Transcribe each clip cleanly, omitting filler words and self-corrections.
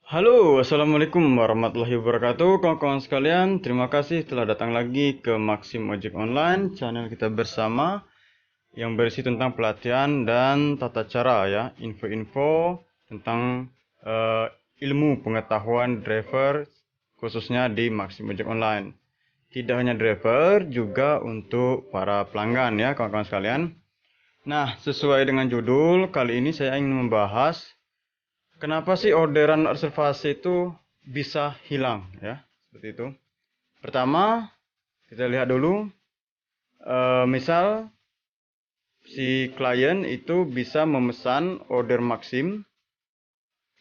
Halo, assalamualaikum warahmatullahi wabarakatuh, kawan-kawan sekalian. Terima kasih telah datang lagi ke Maxim Ojek Online, channel kita bersama yang berisi tentang pelatihan dan tata cara ya, info-info tentang ilmu pengetahuan driver khususnya di Maxim Ojek Online. Tidak hanya driver, juga untuk para pelanggan ya, kawan-kawan sekalian. Nah, sesuai dengan judul, kali ini saya ingin membahas kenapa sih orderan reservasi itu bisa hilang ya? Seperti itu. Pertama, kita lihat dulu misal si klien itu bisa memesan order Maxim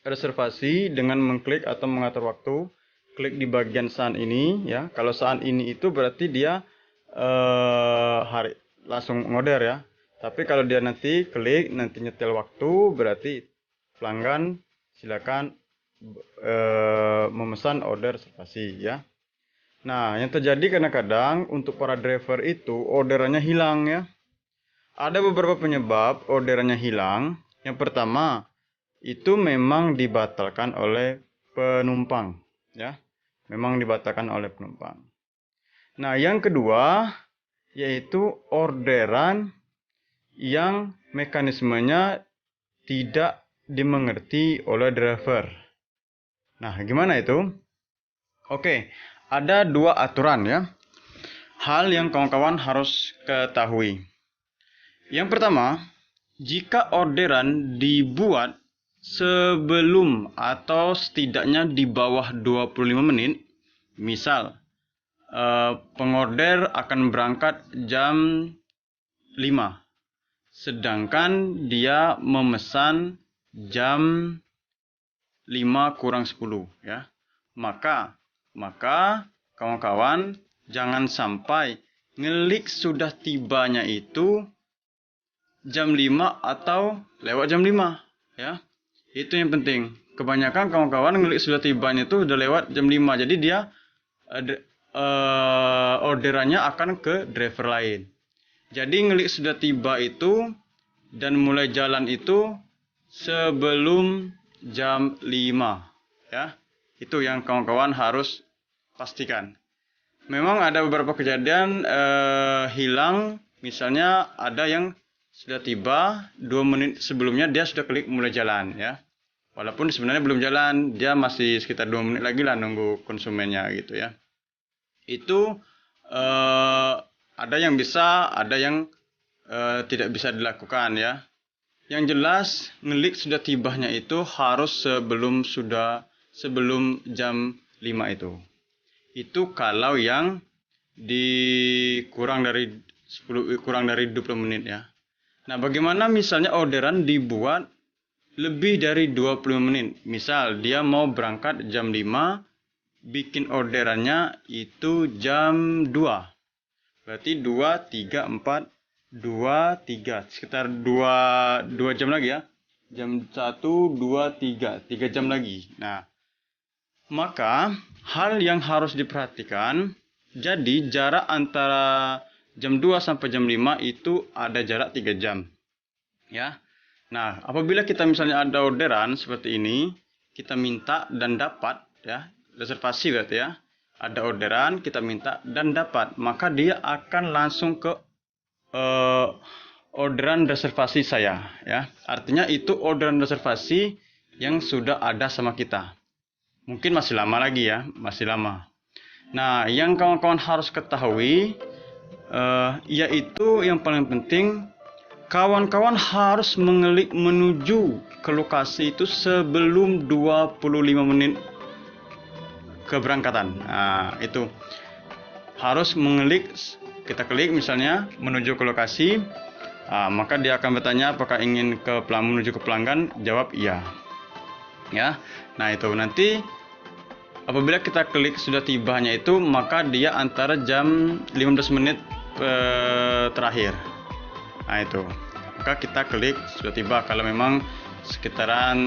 reservasi dengan mengklik atau mengatur waktu. Klik di bagian saat ini ya. Kalau saat ini itu berarti dia hari langsung order ya. Tapi kalau dia nanti klik nanti nyetel waktu berarti pelanggan silakan memesan order reservasi ya. Nah, yang terjadi kadang-kadang untuk para driver itu orderannya hilang ya. Ada beberapa penyebab orderannya hilang. Yang pertama, itu memang dibatalkan oleh penumpang ya. Memang dibatalkan oleh penumpang. Nah, yang kedua yaitu orderan yang mekanismenya tidak dimengerti oleh driver. Nah, gimana itu? Oke, ada dua aturan ya. Hal yang kawan-kawan harus ketahui. Yang pertama, jika orderan dibuat sebelum atau setidaknya di bawah 25 menit, misal pengorder akan berangkat jam 5, sedangkan dia memesan jam 5 kurang 10 ya. Maka kawan-kawan jangan sampai ngelik sudah tibanya itu jam 5 atau lewat jam 5 ya. Itu yang penting. Kebanyakan kawan-kawan ngelik sudah tibanya itu udah lewat jam 5. Jadi dia orderannya akan ke driver lain. Jadi ngelik sudah tiba itu dan mulai jalan itu sebelum jam 5 ya. Itu yang kawan-kawan harus pastikan. Memang ada beberapa kejadian hilang, misalnya ada yang sudah tiba 2 menit sebelumnya dia sudah klik mulai jalan ya. Walaupun sebenarnya belum jalan, dia masih sekitar 2 menit lagi lah nunggu konsumennya gitu ya. Itu ada yang bisa, ada yang tidak bisa dilakukan ya. Yang jelas ngelik sudah tibanya itu harus sebelum jam 5 itu. Itu kalau yang kurang dari 20 menit ya. Nah, bagaimana misalnya orderan dibuat lebih dari 20 menit? Misal dia mau berangkat jam 5, bikin orderannya itu jam 2. Berarti 2, 3, 4, 2, 3. Sekitar 2 jam lagi ya. Jam 1, 2, 3. 3 jam lagi. Nah, maka hal yang harus diperhatikan, jadi jarak antara jam 2 sampai jam 5 itu ada jarak 3 jam. Ya. Nah, apabila kita misalnya ada orderan seperti ini, kita minta dan dapat ya, reservasi berarti ya. Ada orderan, kita minta dan dapat, maka dia akan langsung ke orderan reservasi saya ya. Artinya itu orderan reservasi yang sudah ada sama kita. Mungkin masih lama lagi ya, masih lama. Nah, yang kawan-kawan harus ketahui yaitu yang paling penting, kawan-kawan harus mengelik menuju ke lokasi itu sebelum 25 menit keberangkatan. Nah, itu harus mengelik, kita klik misalnya menuju ke lokasi, maka dia akan bertanya apakah ingin menuju ke pelanggan, jawab iya. Ya. Nah, itu nanti apabila kita klik sudah tibanya itu, maka dia antara jam 15 menit terakhir. Nah, itu. Maka kita klik sudah tiba kalau memang sekitaran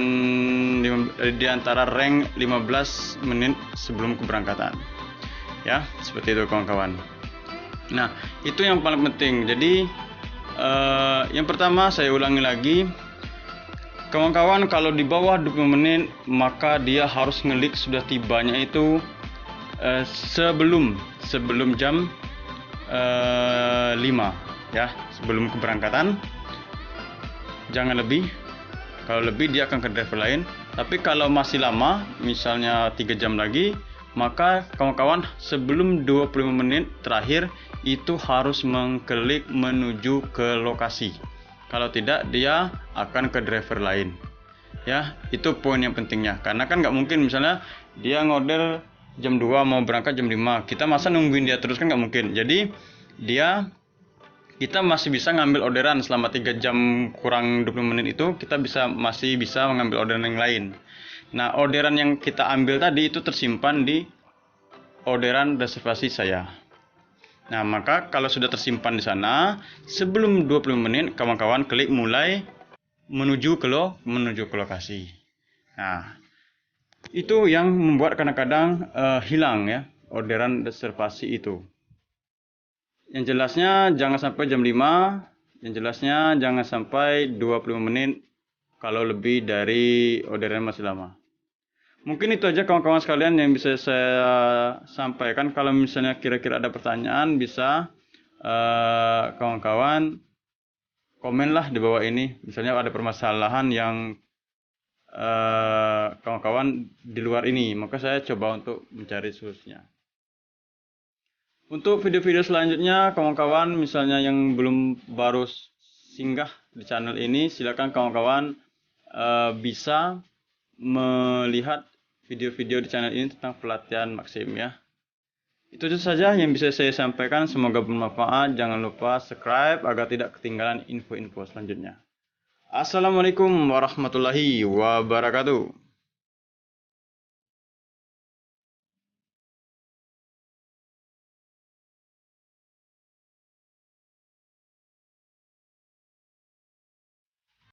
di antara rank 15 menit sebelum keberangkatan. Ya, seperti itu kawan-kawan. Nah, itu yang paling penting. Jadi yang pertama saya ulangi lagi, Kawan-kawan, kalau di bawah 20 menit maka dia harus ngelik sudah tibanya itu sebelum jam 5 ya, sebelum keberangkatan. Jangan lebih. Kalau lebih dia akan ke driver lain. Tapi kalau masih lama, misalnya 3 jam lagi, maka kawan-kawan sebelum 25 menit terakhir itu harus mengklik menuju ke lokasi. Kalau tidak, dia akan ke driver lain. Ya, itu poin yang pentingnya. Karena kan nggak mungkin misalnya dia ngorder jam 2 mau berangkat jam 5. Kita masa nungguin dia terus, kan nggak mungkin. Jadi kita masih bisa ngambil orderan selama 3 jam kurang 20 menit itu, kita masih bisa mengambil orderan yang lain. Nah, orderan yang kita ambil tadi itu tersimpan di orderan reservasi saya. Nah, maka kalau sudah tersimpan di sana, sebelum 20 menit kawan-kawan klik mulai menuju ke lokasi. Nah, itu yang membuat kadang-kadang hilang ya orderan reservasi itu. Yang jelasnya jangan sampai jam 5, yang jelasnya jangan sampai 25 menit kalau lebih dari orderan masih lama. Mungkin itu aja kawan-kawan sekalian yang bisa saya sampaikan. Kalau misalnya kira-kira ada pertanyaan, bisa kawan-kawan komenlah di bawah ini. Misalnya ada permasalahan yang kawan-kawan di luar ini, maka saya coba untuk mencari solusinya. Untuk video-video selanjutnya, kawan-kawan misalnya yang belum baru singgah di channel ini, silakan kawan-kawan bisa melihat video-video di channel ini tentang pelatihan Maxim ya. Itu saja yang bisa saya sampaikan, semoga bermanfaat. Jangan lupa subscribe agar tidak ketinggalan info-info selanjutnya. Assalamualaikum warahmatullahi wabarakatuh.